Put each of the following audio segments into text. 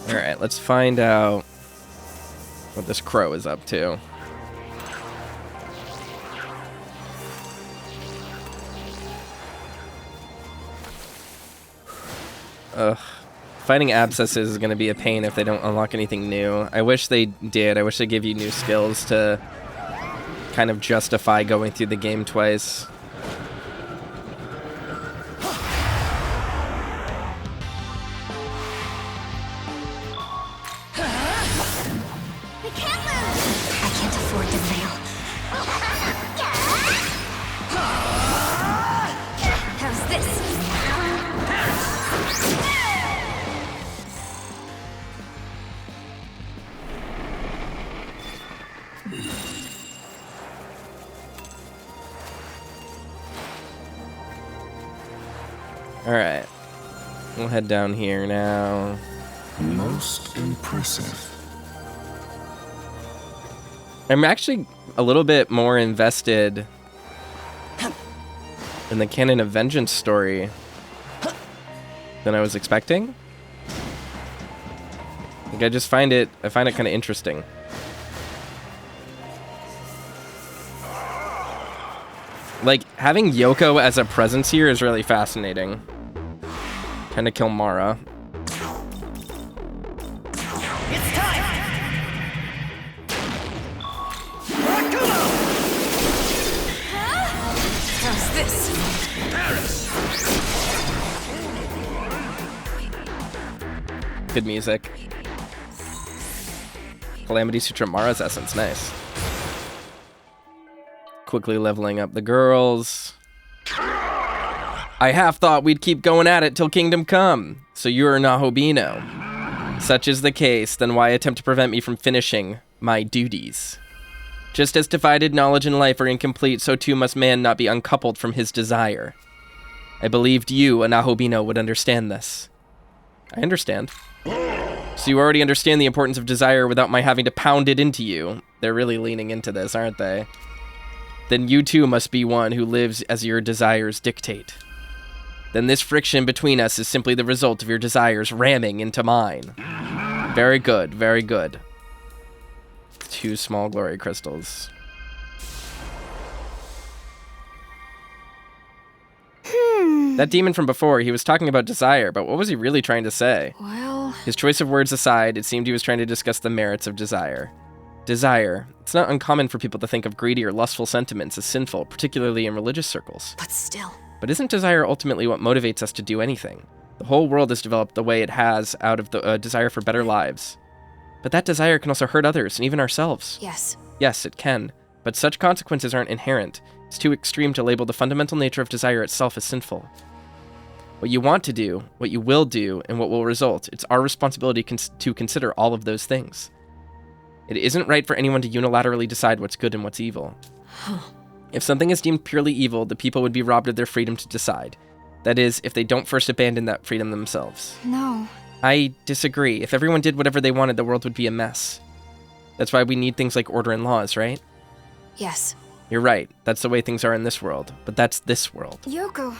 Alright, let's find out what this crow is up to. Ugh. Fighting abscesses is going to be a pain if they don't unlock anything new. I wish they did. I wish they gave you new skills to kind of justify going through the game twice. Alright. We'll head down here now. Most impressive. I'm actually a little bit more invested in the Canon of Vengeance story than I was expecting. Like, I find it kind of interesting. Like, having Yoko as a presence here is really fascinating. Trying to kill Mara. It's time. How's this? Good music. Calamity Sutra Mara's essence, nice. Quickly leveling up the girls. I half thought we'd keep going at it till Kingdom Come. So you're a Nahobino. Such is the case, then why attempt to prevent me from finishing my duties? Just as divided knowledge and life are incomplete, so too must man not be uncoupled from his desire. I believed you, a Nahobino, would understand this. I understand. So you already understand the importance of desire without my having to pound it into you. They're really leaning into this, aren't they? Then you too must be one who lives as your desires dictate. Then this friction between us is simply the result of your desires ramming into mine. Very good, very good. 2 small glory crystals. That demon from before, he was talking about desire, but what was he really trying to say? Well... His choice of words aside, it seemed he was trying to discuss the merits of desire. Desire. It's not uncommon for people to think of greedy or lustful sentiments as sinful, particularly in religious circles. But still... But isn't desire ultimately what motivates us to do anything? The whole world has developed the way it has out of the desire for better lives. But that desire can also hurt others, and even ourselves. Yes. Yes, it can. But such consequences aren't inherent. It's too extreme to label the fundamental nature of desire itself as sinful. What you want to do, what you will do, and what will result, it's our responsibility to consider all of those things. It isn't right for anyone to unilaterally decide what's good and what's evil. Huh. If something is deemed purely evil, the people would be robbed of their freedom to decide. That is, if they don't first abandon that freedom themselves. No. I disagree. If everyone did whatever they wanted, the world would be a mess. That's why we need things like order and laws, right? Yes. You're right. That's the way things are in this world. But that's this world. Yoko.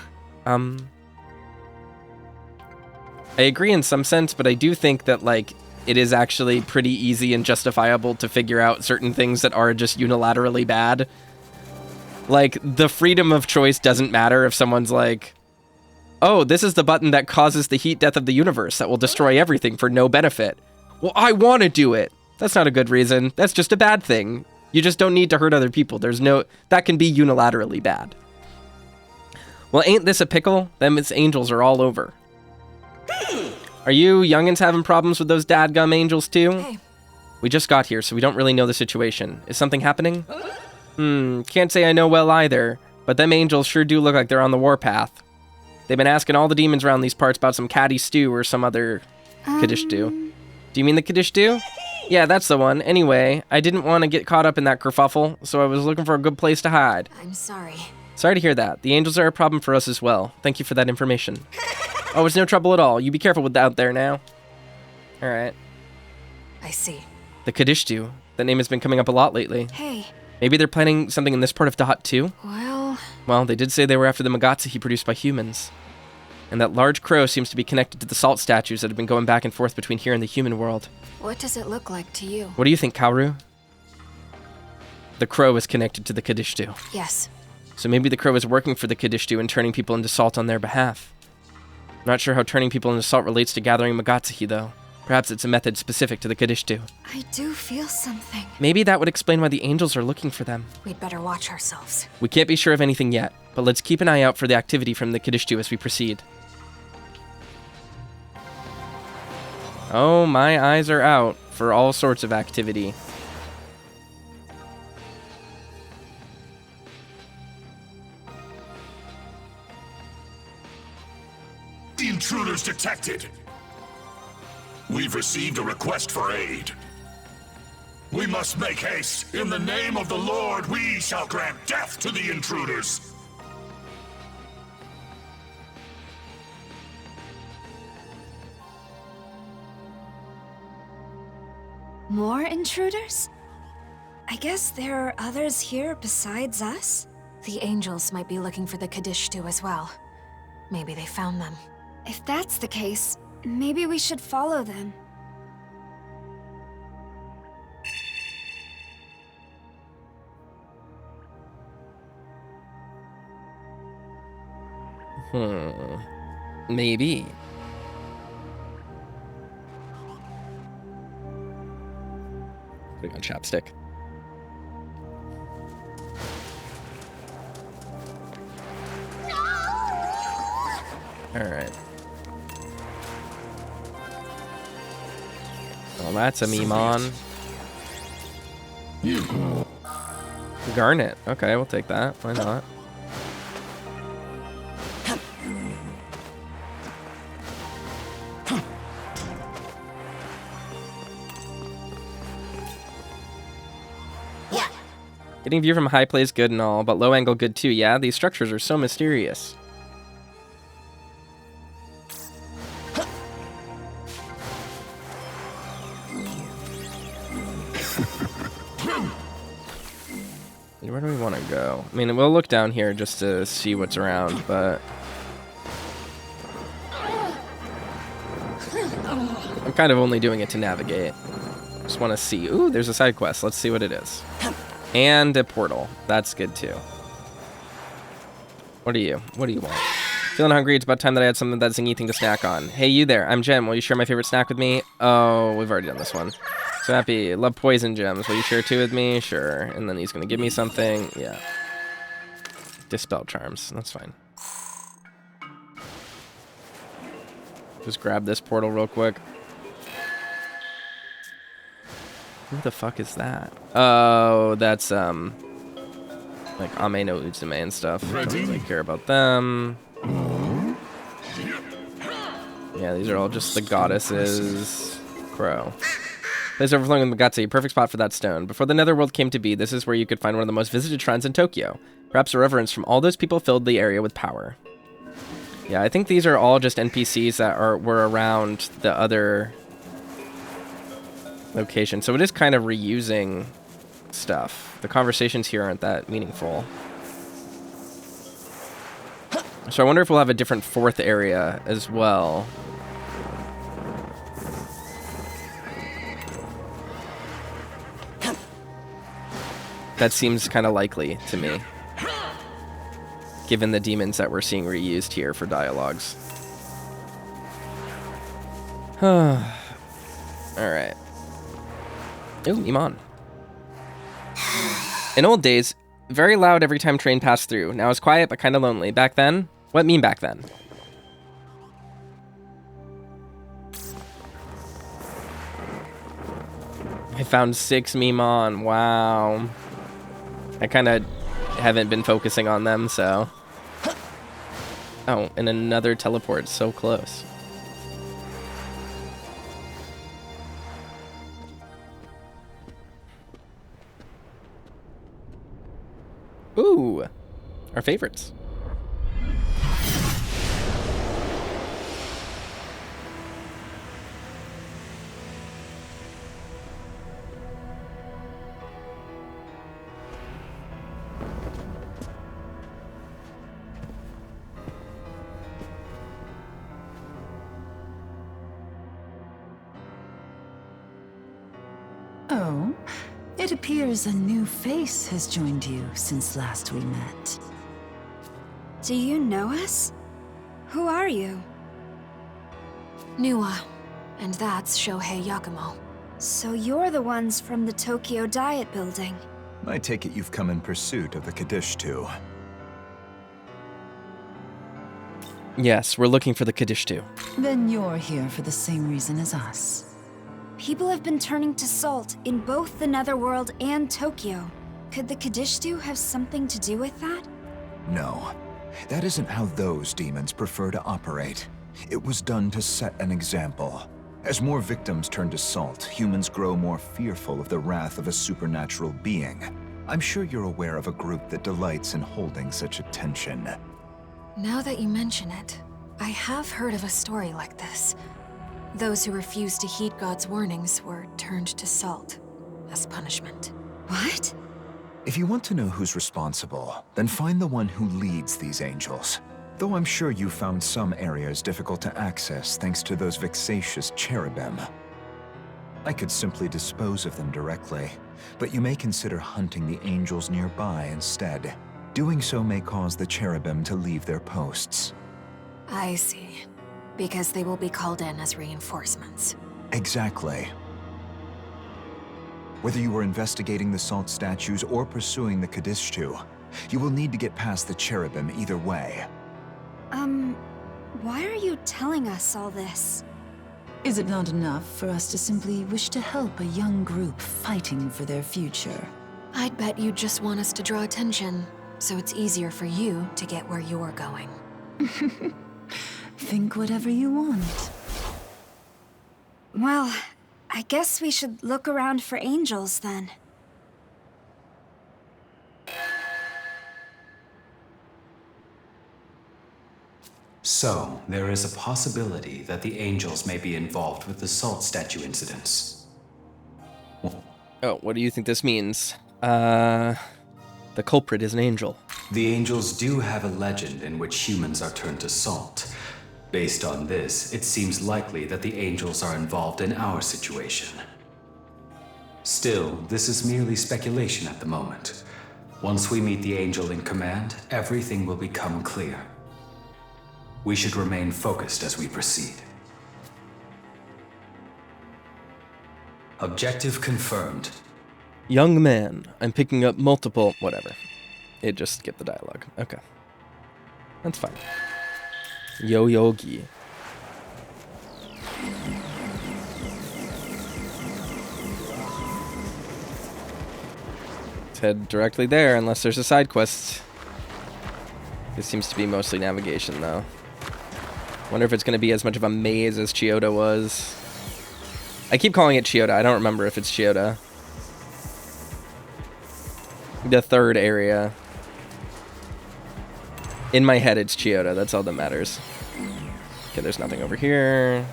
I agree in some sense, but I do think that, like, it is actually pretty easy and justifiable to figure out certain things that are just unilaterally bad. Like, the freedom of choice doesn't matter if someone's like, oh, this is the button that causes the heat death of the universe that will destroy everything for no benefit. Well, I want to do it. That's not a good reason. That's just a bad thing. You just don't need to hurt other people. That can be unilaterally bad. Well, ain't this a pickle? Them its angels are all over. Are you youngins having problems with those dadgum angels too? Hey. We just got here, so we don't really know the situation. Is something happening? Can't say I know well either, but them angels sure do look like they're on the warpath. They've been asking all the demons around these parts about some caddy stew or some other Kaddish stew. Do you mean the Kaddish stew? Yeah, that's the one. Anyway, I didn't want to get caught up in that kerfuffle, so I was looking for a good place to hide. I'm sorry. Sorry to hear that. The angels are a problem for us as well. Thank you for that information. Oh, it's no trouble at all. You be careful with out there now. All right. I see. The Kaddish stew. That name has been coming up a lot lately. Hey. Maybe they're planning something in this part of Dot too? Well... Well, they did say they were after the Magatsuhi produced by humans. And that large crow seems to be connected to the salt statues that have been going back and forth between here and the human world. What does it look like to you? What do you think, Kaoru? The crow is connected to the Kadishtu. Yes. So maybe the crow is working for the Kadishtu and turning people into salt on their behalf. I'm not sure how turning people into salt relates to gathering Magatsuhi, though. Perhaps it's a method specific to the Kadishtu. I do feel something. Maybe that would explain why the angels are looking for them. We'd better watch ourselves. We can't be sure of anything yet, but let's keep an eye out for the activity from the Kadishtu as we proceed. Oh, my eyes are out for all sorts of activity. The intruders detected. We've received a request for aid. We must make haste. In the name of the Lord, we shall grant death to the intruders. More intruders? I guess there are others here besides us? The angels might be looking for the Kadishtu as well. Maybe they found them. If that's the case, maybe we should follow them. Maybe. Putting on chapstick. Alright. Well, that's a Mimon. Garnet. Okay, we'll take that. Why not? Getting view from high plays good and all, but low angle good too. Yeah, these structures are so mysterious. Where do we want to go? I mean, we'll look down here just to see what's around, but I'm kind of only doing it to navigate. Just want to see. Ooh, there's a side quest. Let's see what it is. And a portal. That's good too. What are you? What do you want? Feeling hungry. It's about time that I had something that's an thing to snack on. Hey, you there. I'm Jem. Will you share my favorite snack with me? Oh, we've already done this one. So happy. Love poison gems. Will you share two with me? Sure. And then he's going to give me something. Yeah. Dispel charms. That's fine. Just grab this portal real quick. Who the fuck is that? Oh, that's, like, Ame no Utsume and stuff. Don't really care about them. Yeah, these are all just the goddesses. Crow. Place overflowing with Magatsuhi, perfect spot for that stone. Before the netherworld came to be, this is where you could find one of the most visited shrines in Tokyo. Perhaps a reverence from all those people filled the area with power. Yeah, I think these are all just NPCs that were around the other location, so it is kind of reusing stuff. The conversations here aren't that meaningful. So I wonder if we'll have a different fourth area as well. That seems kind of likely to me, given the demons that we're seeing reused here for dialogues. Alright. Ooh, Iman. In old days, very loud every time train passed through. Now it's quiet but kind of lonely. Back then? What mean back then? I found 6 Mimon. Wow. I kind of haven't been focusing on them, so... Oh, and another teleport so close. Ooh, our favorites. It appears a new face has joined you since last we met. Do you know us? Who are you? Nuwa. And that's Shohei Yakumo. So you're the ones from the Tokyo Diet Building. I take it you've come in pursuit of the Kadishtu. Yes, we're looking for the Kadishtu. Then you're here for the same reason as us. People have been turning to salt in both the Netherworld and Tokyo. Could the Kadishtu have something to do with that? No, that isn't how those demons prefer to operate. It was done to set an example. As more victims turn to salt, humans grow more fearful of the wrath of a supernatural being. I'm sure you're aware of a group that delights in holding such attention. Now that you mention it, I have heard of a story like this. Those who refused to heed God's warnings were turned to salt as punishment. What? If you want to know who's responsible, then find the one who leads these angels. Though I'm sure you found some areas difficult to access thanks to those vexatious cherubim. I could simply dispose of them directly, but you may consider hunting the angels nearby instead. Doing so may cause the cherubim to leave their posts. I see. Because they will be called in as reinforcements. Exactly. Whether you are investigating the salt statues or pursuing the Kadishtu, you will need to get past the cherubim either way. Why are you telling us all this? Is it not enough for us to simply wish to help a young group fighting for their future? I'd bet you just want us to draw attention, so it's easier for you to get where you're going. Think whatever you want. Well, I guess we should look around for angels then. So, there is a possibility that the angels may be involved with the salt statue incidents. Oh, what do you think this means? The culprit is an angel. The angels do have a legend in which humans are turned to salt. Based on this, it seems likely that the angels are involved in our situation. Still, this is merely speculation at the moment. Once we meet the angel in command, everything will become clear. We should remain focused as we proceed. Objective confirmed. Young man, I'm picking up multiple... whatever. It just skipped the dialogue. Okay. That's fine. Yo-yogi. Let's head directly there, unless there's a side quest. This seems to be mostly navigation, though. Wonder if it's going to be as much of a maze as Chiyoda was. I keep calling it Chiyoda. I don't remember if it's Chiyoda. The third area. In my head, it's Chiyoda. That's all that matters. Okay, there's nothing over here.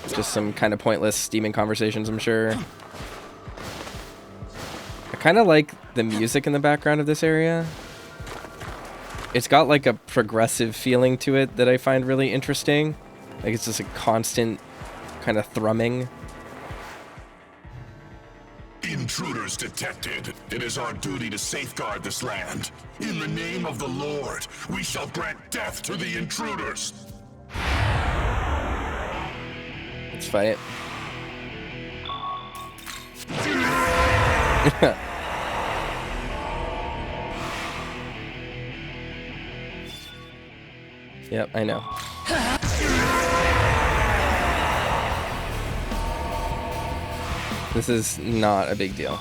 Just some kind of pointless steaming conversations, I'm sure. I kind of like the music in the background of this area. It's got like a progressive feeling to it that I find really interesting. Like it's just a constant kind of thrumming. Intruders detected. It is our duty to safeguard this land. In the name of the Lord, we shall grant death to the intruders. Let's fight. Yep, I know. This is not a big deal.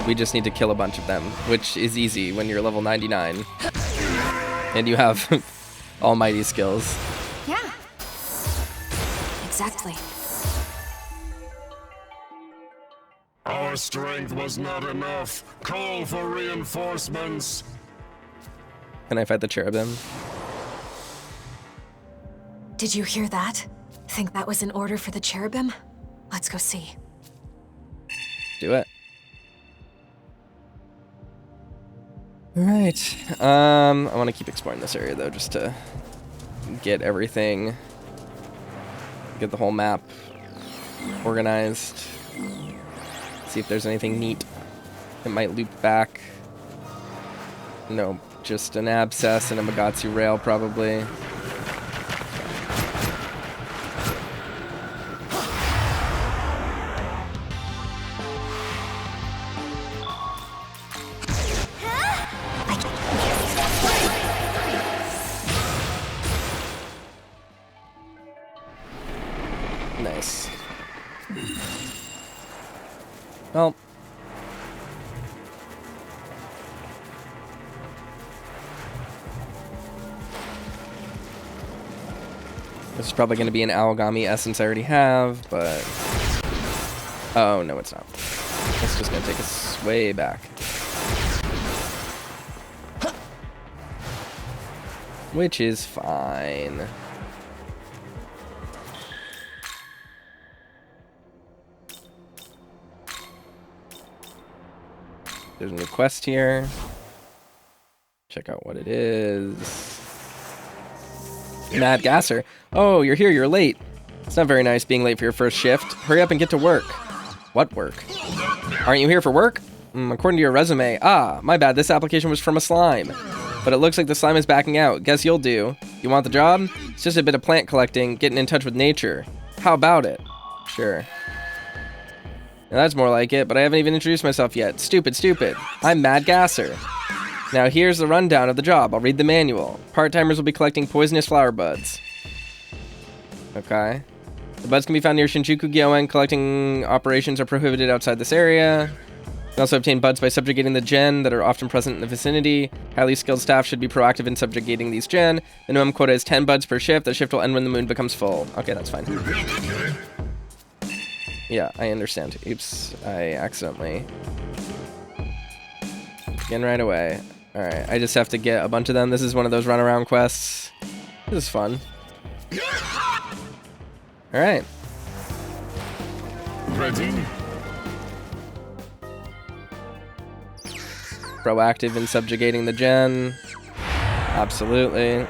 We just need to kill a bunch of them, which is easy when you're level 99. And you have almighty skills. Yeah. Exactly. Our strength was not enough. Call for reinforcements. Can I fight the cherubim? Did you hear that? Think that was an order for the cherubim? Let's go see. Do it. Alright. I want to keep exploring this area, though, just to get everything, get the whole map organized. See if there's anything neat. It might loop back. No, just an abscess and a Magatsu rail probably. Nice. Well, this is probably going to be an Aogami essence I already have, but... Oh, no, it's not. It's just going to take us way back. Which is fine. There's a new quest here. Check out what it is. Mad Gasser. Oh, you're here. You're late. It's not very nice being late for your first shift. Hurry up and get to work. What work? Aren't you here for work? According to your resume. Ah, my bad. This application was from a slime. But it looks like the slime is backing out. Guess you'll do. You want the job? It's just a bit of plant collecting, getting in touch with nature. How about it? Sure. Now that's more like it, but I haven't even introduced myself yet. Stupid, stupid. I'm Mad Gasser. Now here's the rundown of the job. I'll read the manual. Part-timers will be collecting poisonous flower buds. Okay. The buds can be found near Shinjuku Gyoen. Collecting operations are prohibited outside this area. You can also obtain buds by subjugating the gen that are often present in the vicinity. Highly skilled staff should be proactive in subjugating these gen. The minimum quota is 10 buds per shift. The shift will end when the moon becomes full. Okay, that's fine. Yeah, I understand. Oops, I accidentally... Again right away. Alright, I just have to get a bunch of them. This is one of those runaround quests. This is fun. Alright. Ready? Proactive in subjugating the gen. Absolutely.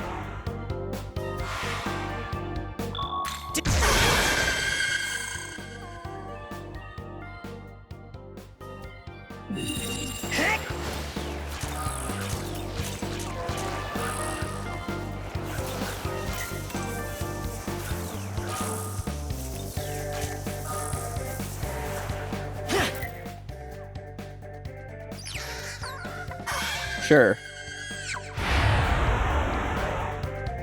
Sure.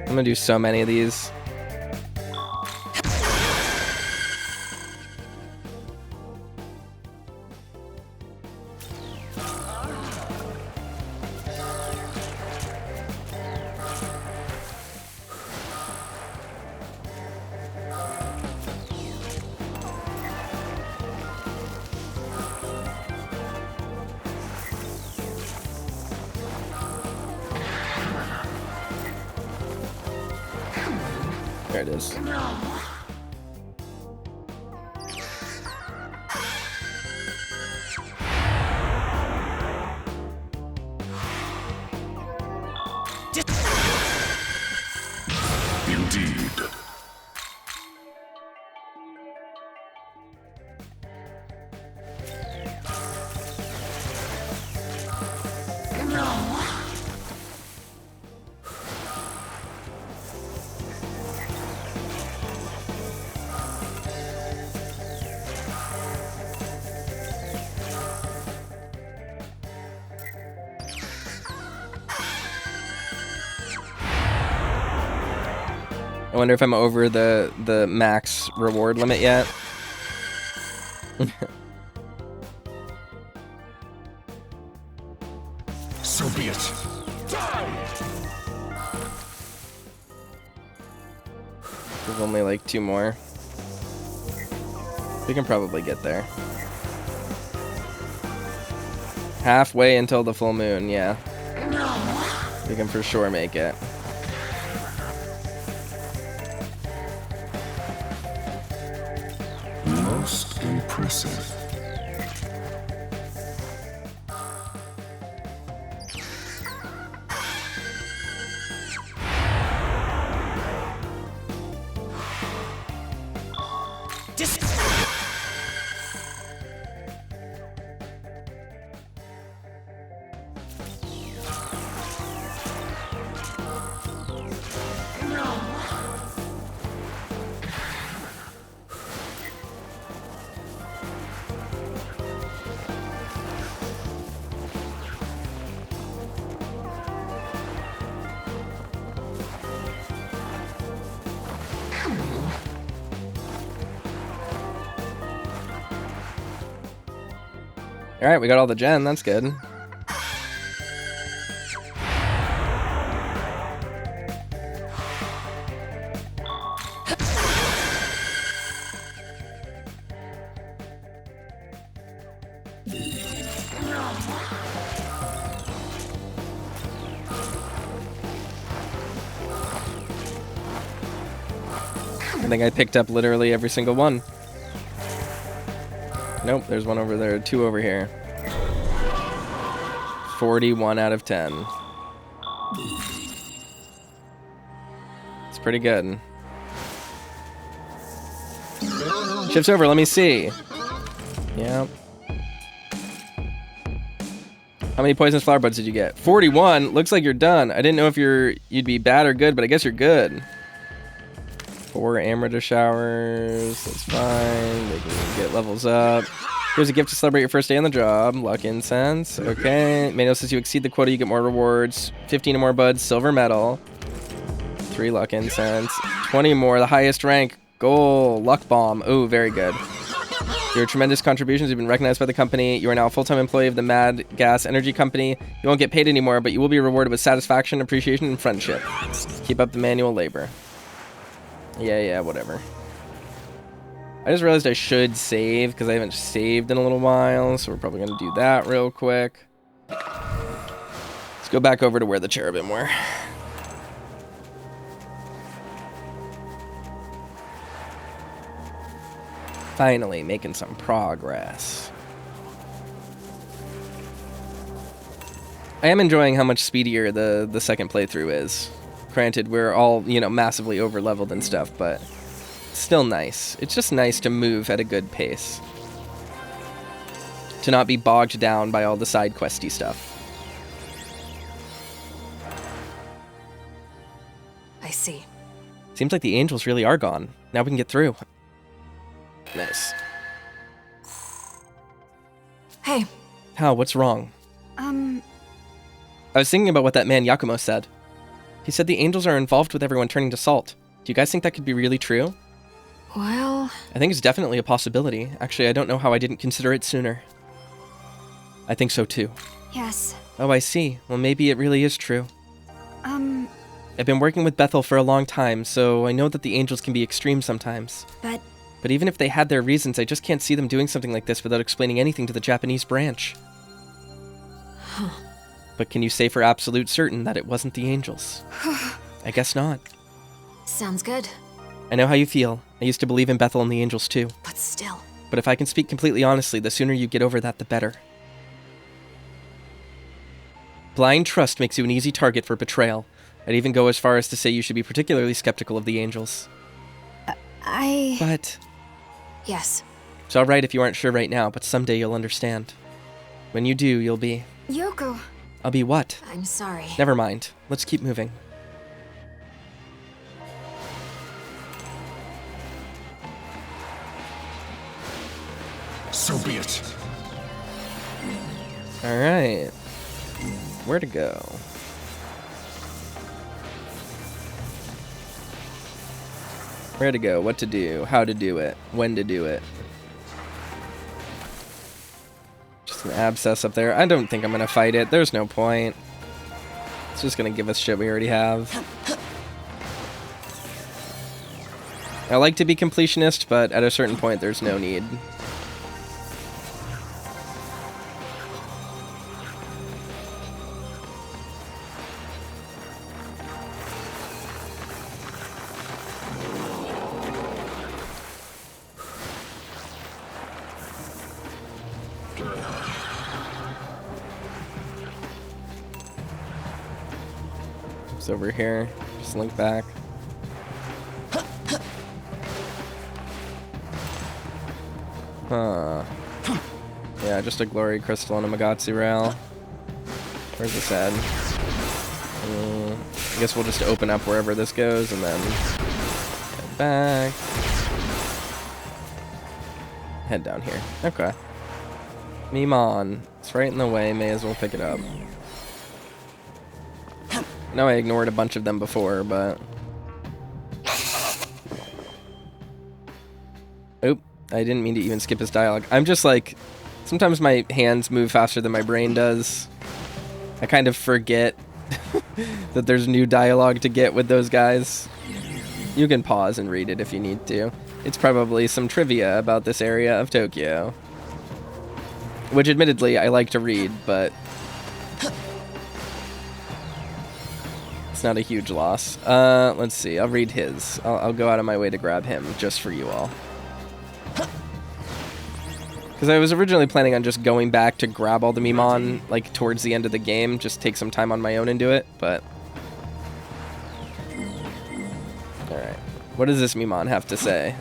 I'm gonna do so many of these. There it is. Indeed. I wonder if I'm over the max reward limit yet. So be it. There's only like 2 more. We can probably get there. Halfway until the full moon, yeah. We can for sure make it. Most impressive. Alright, we got all the gen, that's good. I think I picked up literally every single one. Nope, there's one over there, 2 over here. 41 out of 10. It's pretty good. Shift's over, let me see. Yep. How many poisonous flower buds did you get? 41. Looks like you're done. I didn't know if you'd be bad or good, but I guess you're good. 4 amateur showers. That's fine. They can get levels up. Here's a gift to celebrate your first day on the job. Luck incense. Okay. Manual says you exceed the quota, you get more rewards. 15 or more buds, silver medal. 3 luck incense. 20 more, the highest rank. Gold. Luck bomb. Oh, very good. Your tremendous contributions have been recognized by the company. You are now a full-time employee of the Mad Gas Energy Company. You won't get paid anymore, but you will be rewarded with satisfaction, appreciation, and friendship. Keep up the manual labor. Yeah, whatever. I just realized I should save, because I haven't saved in a little while, so we're probably going to do that real quick. Let's go back over to where the cherubim were. Finally making some progress. I am enjoying how much speedier the second playthrough is. Granted, we're all, massively over-leveled and stuff, but still nice. It's just nice to move at a good pace. To not be bogged down by all the side questy stuff. I see. Seems like the angels really are gone. Now we can get through. Nice. Hey. How? What's wrong? I was thinking about what that man Yakumo said. He said the angels are involved with everyone turning to salt. Do you guys think that could be really true? Well... I think it's definitely a possibility. Actually, I don't know how I didn't consider it sooner. I think so too. Yes. Oh, I see. Well, maybe it really is true. I've been working with Bethel for a long time, so I know that the angels can be extreme sometimes. But even if they had their reasons, I just can't see them doing something like this without explaining anything to the Japanese branch. Huh. But can you say for absolute certain that it wasn't the angels? I guess not. Sounds good. I know how you feel. I used to believe in Bethel and the angels too. But still. But if I can speak completely honestly, the sooner you get over that, the better. Blind trust makes you an easy target for betrayal. I'd even go as far as to say you should be particularly skeptical of the angels. But... Yes. It's alright if you aren't sure right now, but someday you'll understand. When you do, you'll be... Yoko. I'll be what? I'm sorry. Never mind. Let's keep moving. So be it. Alright. Where to go? Where to go? What to do? How to do it? When to do it? Just an abscess up there. I don't think I'm gonna fight it. There's no point. It's just gonna give us shit we already have. I like to be completionist, but at a certain point there's no need. It's over here. Just link back. Huh. Yeah, just a glory crystal and a Magatsu rail. Where's this at? I guess we'll just open up wherever this goes and then head back. Head down here. Okay. Mimon. It's right in the way. May as well pick it up. I know I ignored a bunch of them before, but... Oop. I didn't mean to even skip his dialogue. I'm just, like, Sometimes my hands move faster than my brain does. I kind of forget that there's new dialogue to get with those guys. You can pause and read it if you need to. It's probably some trivia about this area of Tokyo. Which, admittedly, I like to read, but it's not a huge loss. Let's see. I'll read his. I'll go out of my way to grab him just for you all. Because I was originally planning on just going back to grab all the Mimon, like, towards the end of the game, just take some time on my own and do it, but... Alright. What does this Mimon have to say?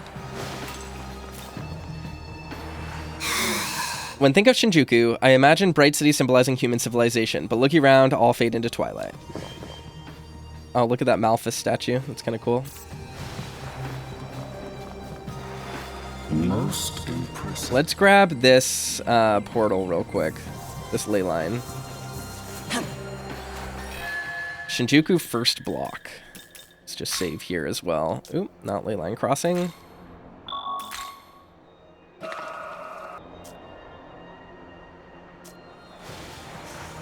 When think of Shinjuku, I imagine bright city symbolizing human civilization, but looking around, all fade into twilight. Oh, look at that Malphus statue. That's kind of cool. Most impressive. Let's grab this portal real quick. This ley line. Shinjuku first block. Let's just save here as well. Oop, not ley line crossing.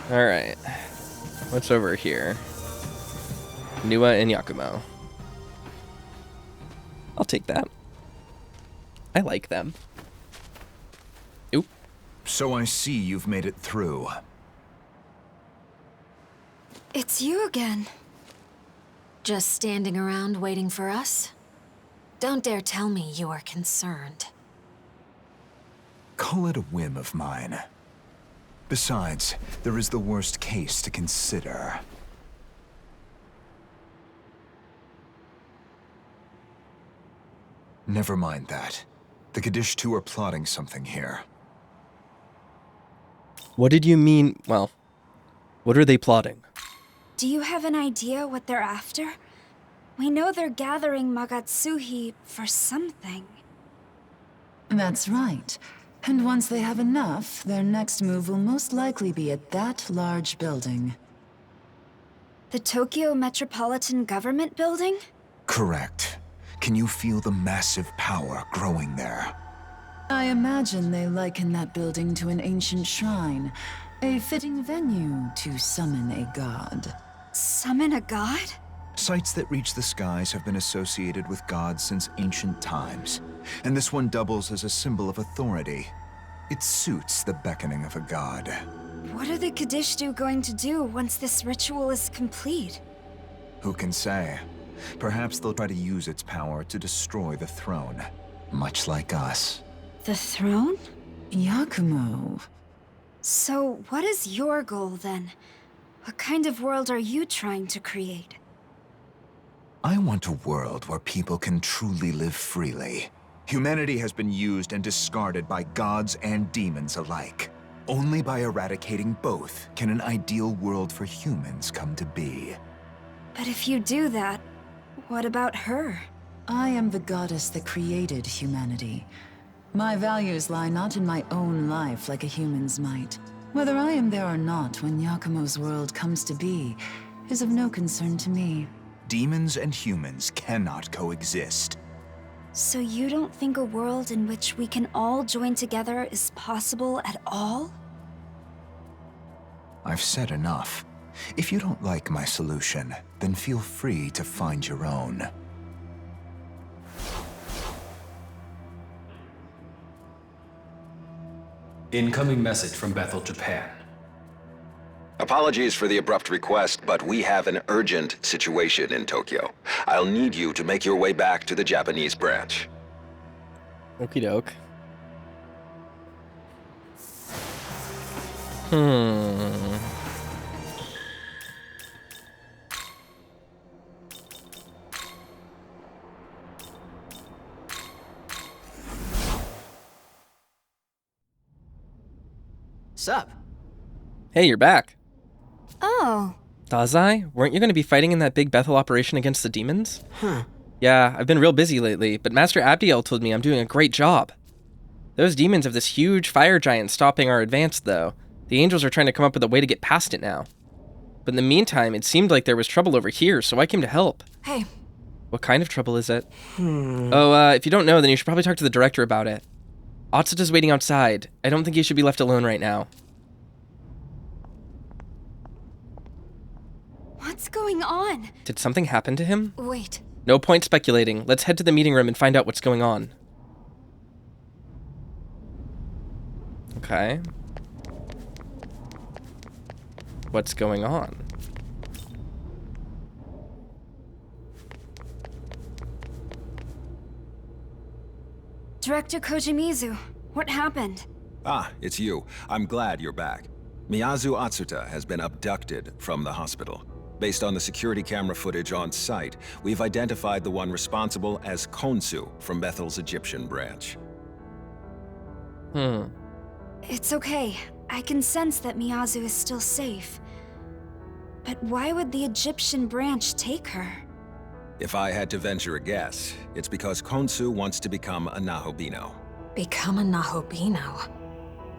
Alright. What's over here? Niwa and Yakumo. I'll take that. I like them. Oop. So I see you've made it through. It's you again. Just standing around waiting for us? Don't dare tell me you are concerned. Call it a whim of mine. Besides, there is the worst case to consider. Never mind that. The Kadishtu are plotting something here. What did you mean? Well, what are they plotting? Do you have an idea what they're after? We know they're gathering Magatsuhi for something. That's right. And once they have enough, their next move will most likely be at that large building. The Tokyo Metropolitan Government Building? Correct. Can you feel the massive power growing there? I imagine they liken that building to an ancient shrine, a fitting venue to summon a god. Summon a god? Sites that reach the skies have been associated with gods since ancient times, and this one doubles as a symbol of authority. It suits the beckoning of a god. What are the Kadishtu going to do once this ritual is complete? Who can say? Perhaps they'll try to use its power to destroy the throne, much like us. The throne? Yakumo. So, what is your goal then? What kind of world are you trying to create? I want a world where people can truly live freely. Humanity has been used and discarded by gods and demons alike. Only by eradicating both can an ideal world for humans come to be. But if you do that, what about her? I am the goddess that created humanity. My values lie not in my own life like a human's might. Whether I am there or not when Yakumo's world comes to be is of no concern to me. Demons and humans cannot coexist. So you don't think a world in which we can all join together is possible at all? I've said enough. If you don't like my solution, then feel free to find your own. Incoming message from Bethel, Japan. Apologies for the abrupt request, but we have an urgent situation in Tokyo. I'll need you to make your way back to the Japanese branch. Okie doke. Sup? Hey, you're back. Oh. Dazai, weren't you going to be fighting in that big Bethel operation against the demons? Huh. Yeah, I've been real busy lately, but Master Abdiel told me I'm doing a great job. Those demons have this huge fire giant stopping our advance, though. The angels are trying to come up with a way to get past it now. But in the meantime, it seemed like there was trouble over here, so I came to help. Hey. What kind of trouble is it? Oh, if you don't know, then you should probably talk to the director about it. Atsuta's waiting outside. I don't think he should be left alone right now. What's going on? Did something happen to him? Wait. No point speculating. Let's head to the meeting room and find out what's going on. Okay. What's going on? Director Kojimizu, what happened? Ah, it's you. I'm glad you're back. Miyazu Atsuta has been abducted from the hospital. Based on the security camera footage on site, we've identified the one responsible as Khonsu from Bethel's Egyptian branch. It's okay. I can sense that Miyazu is still safe. But why would the Egyptian branch take her? If I had to venture a guess, it's because Khonsu wants to become a Nahobino. Become a Nahobino?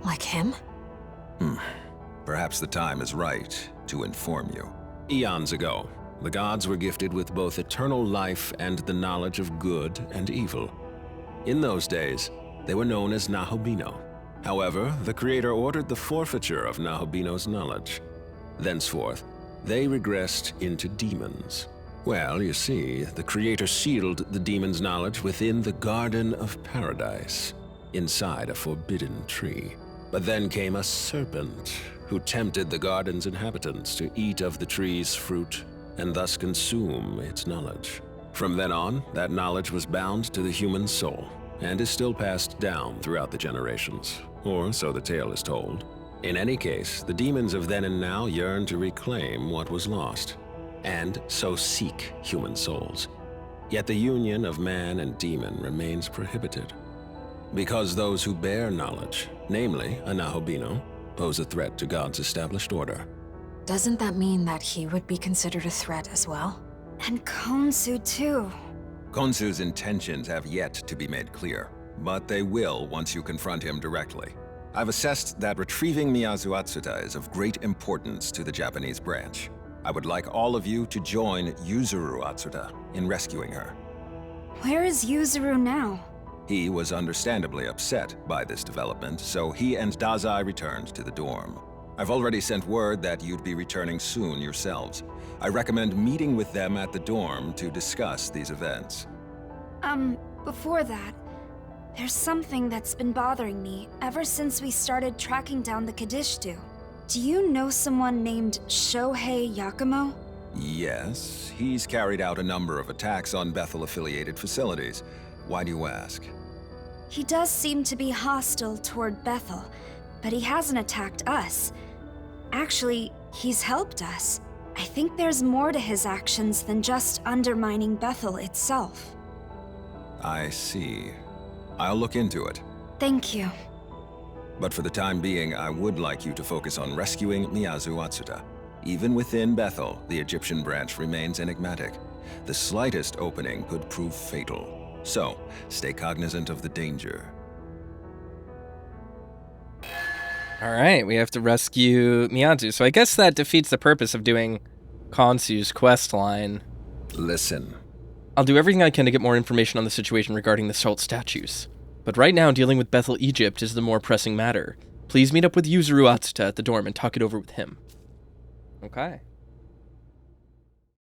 Like him? Perhaps the time is right to inform you. Eons ago, the gods were gifted with both eternal life and the knowledge of good and evil. In those days, they were known as Nahobino. However, the Creator ordered the forfeiture of Nahobino's knowledge. Thenceforth, they regressed into demons. Well, you see, the Creator sealed the demon's knowledge within the Garden of Paradise, inside a forbidden tree. But then came a serpent, who tempted the garden's inhabitants to eat of the tree's fruit, and thus consume its knowledge. From then on, that knowledge was bound to the human soul, and is still passed down throughout the generations, or so the tale is told. In any case, the demons of then and now yearn to reclaim what was lost, and so seek human souls. Yet the union of man and demon remains prohibited, because those who bear knowledge, namely a Nahobino, pose a threat to God's established order. Doesn't that mean that he would be considered a threat as well? And Khonsu too. Khonsu's intentions have yet to be made clear, but they will once you confront him directly. I've assessed that retrieving Miyazu Atsuta is of great importance to the Japanese branch. I would like all of you to join Yuzuru Atsuta in rescuing her. Where is Yuzuru now? He was understandably upset by this development, so he and Dazai returned to the dorm. I've already sent word that you'd be returning soon yourselves. I recommend meeting with them at the dorm to discuss these events. Before that, there's something that's been bothering me ever since we started tracking down the Kadishtu. Do you know someone named Shohei Yakumo? Yes, he's carried out a number of attacks on Bethel-affiliated facilities. Why do you ask? He does seem to be hostile toward Bethel, but he hasn't attacked us. Actually, he's helped us. I think there's more to his actions than just undermining Bethel itself. I see. I'll look into it. Thank you. But for the time being, I would like you to focus on rescuing Miyazu Atsuta. Even within Bethel, the Egyptian branch remains enigmatic. The slightest opening could prove fatal. So, stay cognizant of the danger. Alright, we have to rescue Miyazu. So I guess that defeats the purpose of doing Khonsu's quest line. Listen. I'll do everything I can to get more information on the situation regarding the salt statues. But right now, dealing with Bethel, Egypt is the more pressing matter. Please meet up with Yuzuru Atsuta at the dorm and talk it over with him. Okay.